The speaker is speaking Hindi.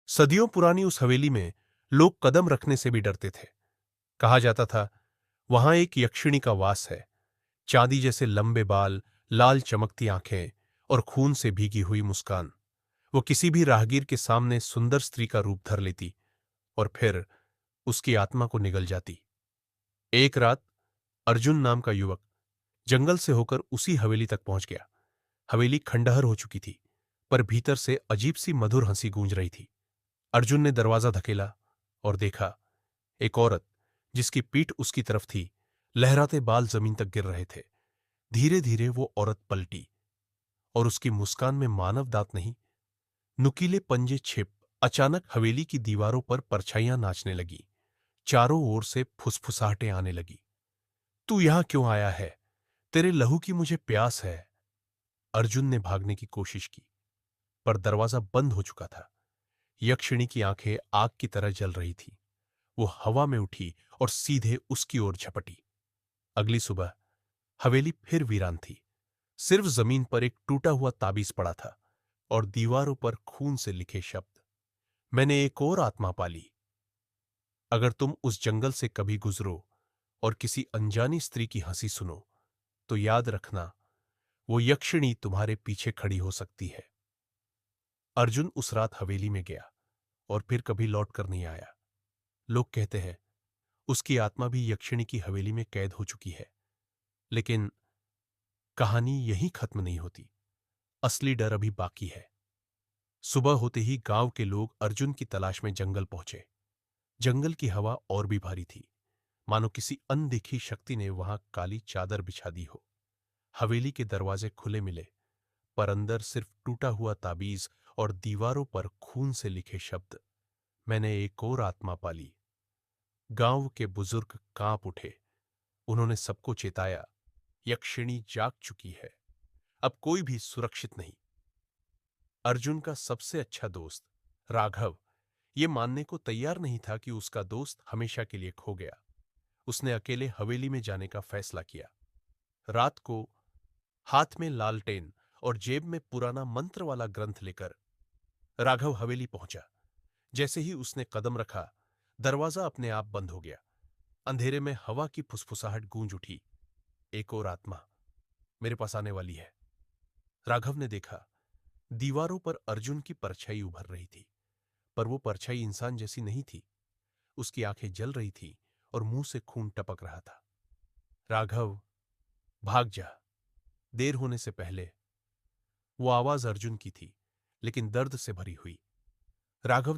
सदियों पुरानी उस हवेली में लोग कदम रखने से भी डरते थे। कहा जाता था, वहां एक यक्षिणी का वास है। चांदी जैसे लंबे बाल, लाल चमकती आंखें और खून से भीगी हुई मुस्कान। वो किसी भी राहगीर के सामने सुंदर स्त्री का रूप धर लेती और फिर उसकी आत्मा को निगल जाती। एक रात अर्जुन नाम का युवक जंगल से होकर उसी हवेली तक पहुंच गया। हवेली खंडहर हो चुकी थी, पर भीतर से अजीब सी मधुर हंसी गूंज रही थी। अर्जुन ने दरवाजा धकेला और देखा, एक औरत जिसकी पीठ उसकी तरफ थी, लहराते बाल जमीन तक गिर रहे थे। धीरे धीरे वो औरत पलटी और उसकी मुस्कान में मानव दांत नहीं, नुकीले पंजे छिप अचानक हवेली की दीवारों पर परछाइयां नाचने लगी। चारों ओर से फुसफुसाहटें आने लगी। तू यहां क्यों आया है? तेरे लहू की मुझे प्यास है। अर्जुन ने भागने की कोशिश की, पर दरवाजा बंद हो चुका था। यक्षिणी की आंखें आग की तरह जल रही थी। वो हवा में उठी और सीधे उसकी ओर झपटी। अगली सुबह हवेली फिर वीरान थी। सिर्फ जमीन पर एक टूटा हुआ ताबीज पड़ा था और दीवारों पर खून से लिखे शब्द, मैंने एक और आत्मा पाली। अगर तुम उस जंगल से कभी गुजरो और किसी अनजानी स्त्री की हंसी सुनो, तो याद रखना, वो यक्षिणी तुम्हारे पीछे खड़ी हो सकती है। अर्जुन उस रात हवेली में गया और फिर कभी लौट कर नहीं आया। लोग कहते हैं उसकी आत्मा भी यक्षिणी की हवेली में कैद हो चुकी है। लेकिन कहानी यहीं खत्म नहीं होती। असली डर अभी बाकी है। सुबह होते ही गांव के लोग अर्जुन की तलाश में जंगल पहुंचे। जंगल की हवा और भी भारी थी, मानो किसी अनदेखी शक्ति ने वहां काली चादर बिछा दी हो। हवेली के दरवाजे खुले मिले, पर अंदर सिर्फ टूटा हुआ ताबीज और दीवारों पर खून से लिखे शब्द, मैंने एक और आत्मा पाली। गांव के बुजुर्ग कांप उठे। उन्होंने सबको चेताया, यक्षिणी जाग चुकी है, अब कोई भी सुरक्षित नहीं। अर्जुन का सबसे अच्छा दोस्त राघव ये मानने को तैयार नहीं था कि उसका दोस्त हमेशा के लिए खो गया। उसने अकेले हवेली में जाने का फैसला किया। रात को हाथ में लालटेन और जेब में पुराना मंत्र वाला ग्रंथ लेकर राघव हवेली पहुंचा। जैसे ही उसने कदम रखा, दरवाजा अपने आप बंद हो गया। अंधेरे में हवा की फुसफुसाहट गूंज उठी, एक और आत्मा मेरे पास आने वाली है। राघव ने देखा, दीवारों पर अर्जुन की परछाई उभर रही थी, पर वो परछाई इंसान जैसी नहीं थी। उसकी आंखें जल रही थी और मुंह से खून टपक रहा था। राघव, भाग जा, देर होने से पहले। वो आवाज अर्जुन की थी, लेकिन दर्द से भरी हुई। राघव